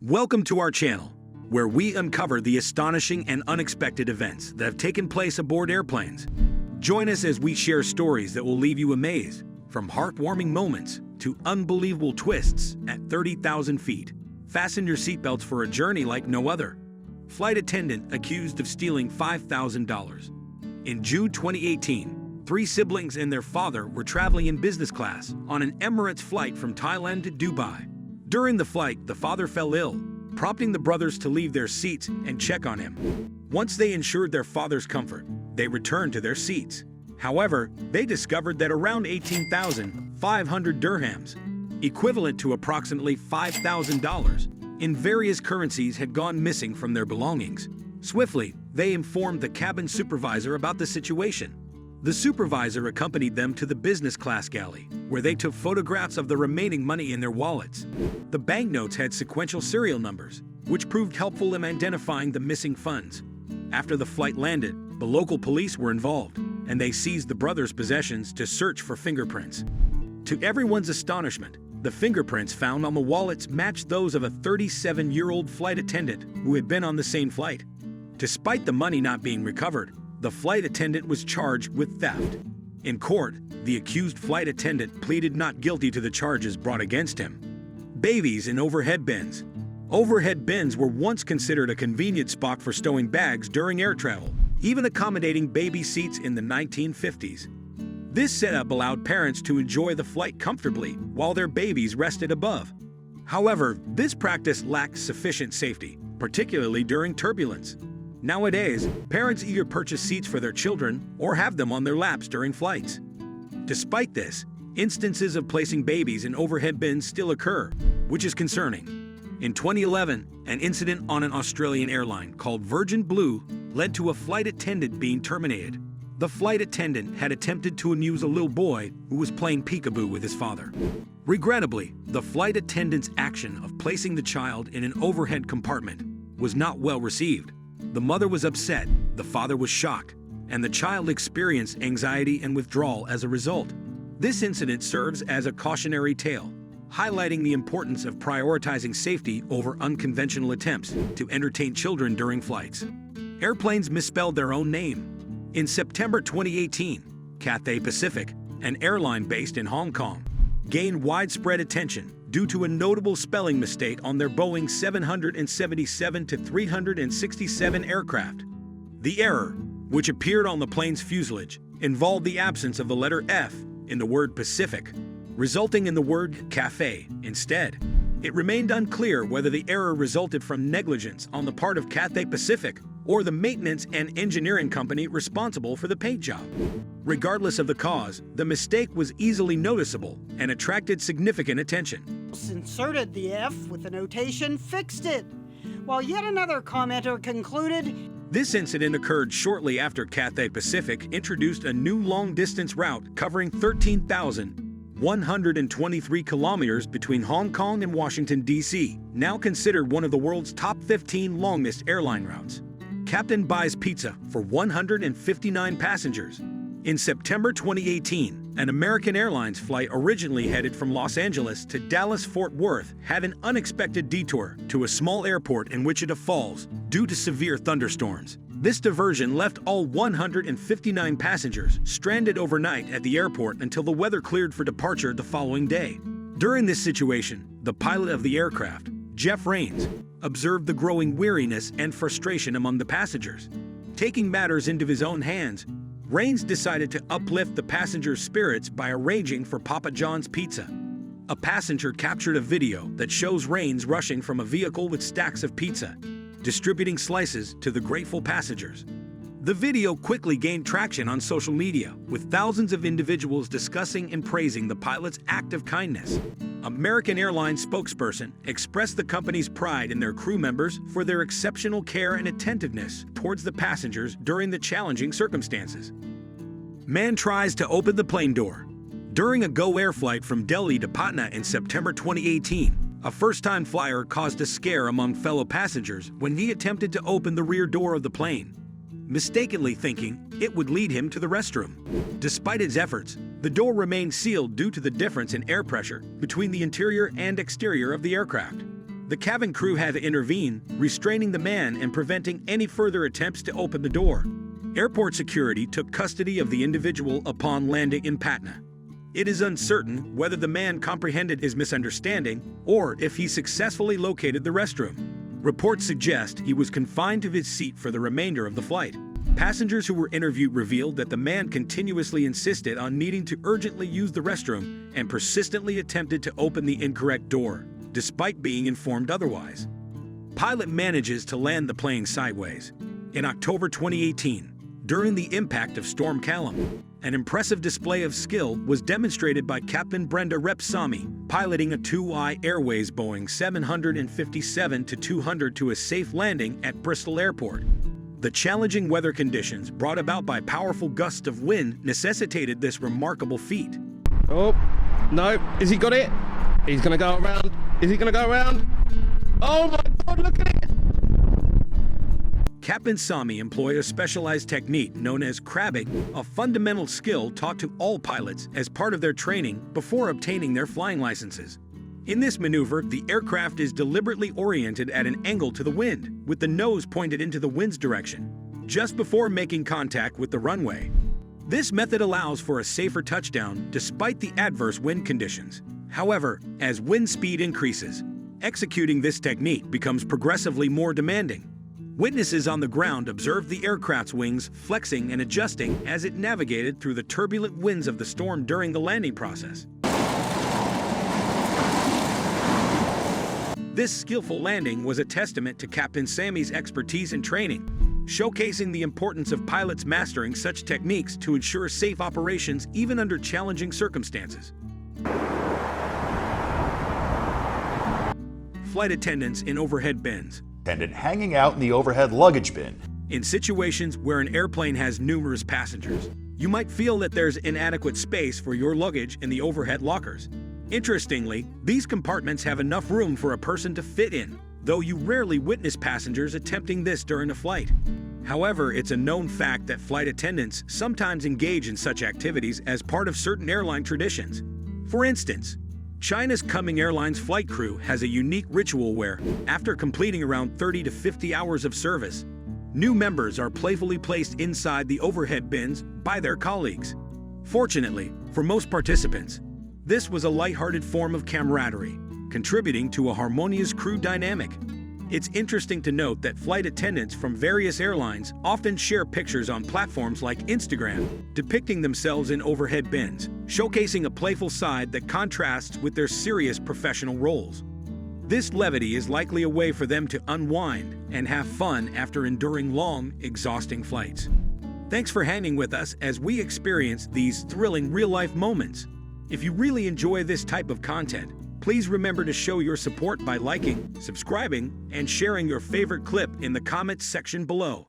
Welcome to our channel, where we uncover the astonishing and unexpected events that have taken place aboard airplanes. Join us as we share stories that will leave you amazed, from heartwarming moments to unbelievable twists at 30,000 feet. Fasten your seatbelts for a journey like no other. Flight attendant accused of stealing $5,000. In June 2018, three siblings and their father were traveling in business class on an Emirates flight from Thailand to Dubai. During the flight, the father fell ill, prompting the brothers to leave their seats and check on him. Once they ensured their father's comfort, they returned to their seats. However, they discovered that around 18,500 dirhams, equivalent to approximately $5,000, in various currencies had gone missing from their belongings. Swiftly, they informed the cabin supervisor about the situation. The supervisor accompanied them to the business class galley, where they took photographs of the remaining money in their wallets. The banknotes had sequential serial numbers, which proved helpful in identifying the missing funds. After the flight landed, the local police were involved, and they seized the brothers' possessions to search for fingerprints. To everyone's astonishment, the fingerprints found on the wallets matched those of a 37-year-old flight attendant who had been on the same flight. Despite the money not being recovered, the flight attendant was charged with theft. In court, the accused flight attendant pleaded not guilty to the charges brought against him. Babies in overhead bins. Overhead bins were once considered a convenient spot for stowing bags during air travel, even accommodating baby seats in the 1950s. This setup allowed parents to enjoy the flight comfortably while their babies rested above. However, this practice lacked sufficient safety, particularly during turbulence. Nowadays, parents either purchase seats for their children or have them on their laps during flights. Despite this, instances of placing babies in overhead bins still occur, which is concerning. In 2011, an incident on an Australian airline called Virgin Blue led to a flight attendant being terminated. The flight attendant had attempted to amuse a little boy who was playing peekaboo with his father. Regrettably, the flight attendant's action of placing the child in an overhead compartment was not well received. The mother was upset, the father was shocked, and the child experienced anxiety and withdrawal as a result. This incident serves as a cautionary tale, highlighting the importance of prioritizing safety over unconventional attempts to entertain children during flights. Airplanes misspelled their own name. In September 2018, Cathay Pacific, an airline based in Hong Kong, gained widespread attention due to a notable spelling mistake on their Boeing 777-367 aircraft. The error, which appeared on the plane's fuselage, involved the absence of the letter F in the word Pacific, resulting in the word cafe instead. It remained unclear whether the error resulted from negligence on the part of Cathay Pacific or the maintenance and engineering company responsible for the paint job. Regardless of the cause, the mistake was easily noticeable and attracted significant attention. Inserted the F with the notation fixed it, while yet another commenter concluded, This incident occurred shortly after Cathay Pacific introduced a new long-distance route covering 13,123 kilometers between Hong Kong and Washington, D.C., now considered one of the world's top 15 longest airline routes. Captain buys pizza for 159 passengers. In September 2018, an American Airlines flight originally headed from Los Angeles to Dallas-Fort Worth had an unexpected detour to a small airport in Wichita Falls due to severe thunderstorms. This diversion left all 159 passengers stranded overnight at the airport until the weather cleared for departure the following day. During this situation, the pilot of the aircraft, Jeff Rains, observed the growing weariness and frustration among the passengers. Taking matters into his own hands, Rains decided to uplift the passengers' spirits by arranging for Papa John's Pizza. A passenger captured a video that shows Rains rushing from a vehicle with stacks of pizza, distributing slices to the grateful passengers. The video quickly gained traction on social media, with thousands of individuals discussing and praising the pilot's act of kindness. American Airlines spokesperson expressed the company's pride in their crew members for their exceptional care and attentiveness towards the passengers during the challenging circumstances. Man tries to open the plane door. During a Go Air flight from Delhi to Patna in September 2018, a first-time flyer caused a scare among fellow passengers when he attempted to open the rear door of the plane, mistakenly thinking it would lead him to the restroom. Despite his efforts, the door remained sealed due to the difference in air pressure between the interior and exterior of the aircraft. The cabin crew had to intervene, restraining the man and preventing any further attempts to open the door. Airport security took custody of the individual upon landing in Patna. It is uncertain whether the man comprehended his misunderstanding or if he successfully located the restroom. Reports suggest he was confined to his seat for the remainder of the flight. Passengers who were interviewed revealed that the man continuously insisted on needing to urgently use the restroom and persistently attempted to open the incorrect door, despite being informed otherwise. Pilot manages to land the plane sideways. In October 2018, during the impact of Storm Callum, an impressive display of skill was demonstrated by Captain Brenda Repsami, piloting a 2i Airways Boeing 757-200 to a safe landing at Bristol Airport. The challenging weather conditions brought about by powerful gusts of wind necessitated this remarkable feat. Oh, no. Has he got it? He's going to go around. Is he going to go around? Oh my God, look at it! Captain Sami employed a specialized technique known as crabbing, a fundamental skill taught to all pilots as part of their training before obtaining their flying licenses. In this maneuver, the aircraft is deliberately oriented at an angle to the wind, with the nose pointed into the wind's direction, just before making contact with the runway. This method allows for a safer touchdown despite the adverse wind conditions. However, as wind speed increases, executing this technique becomes progressively more demanding. Witnesses on the ground observed the aircraft's wings flexing and adjusting as it navigated through the turbulent winds of the storm during the landing process. This skillful landing was a testament to Captain Sami's expertise and training, showcasing the importance of pilots mastering such techniques to ensure safe operations even under challenging circumstances. Flight attendants in overhead bins. Hanging out in the overhead luggage bin. In situations where an airplane has numerous passengers, you might feel that there's inadequate space for your luggage in the overhead lockers. Interestingly, these compartments have enough room for a person to fit in, though you rarely witness passengers attempting this during a flight. However, it's a known fact that flight attendants sometimes engage in such activities as part of certain airline traditions. For instance, China's Coming Airlines flight crew has a unique ritual where, after completing around 30 to 50 hours of service, new members are playfully placed inside the overhead bins by their colleagues. Fortunately, for most participants, this was a lighthearted form of camaraderie, contributing to a harmonious crew dynamic. It's interesting to note that flight attendants from various airlines often share pictures on platforms like Instagram, depicting themselves in overhead bins, showcasing a playful side that contrasts with their serious professional roles. This levity is likely a way for them to unwind and have fun after enduring long, exhausting flights. Thanks for hanging with us as we experience these thrilling real-life moments. If you really enjoy this type of content, please remember to show your support by liking, subscribing, and sharing your favorite clip in the comments section below.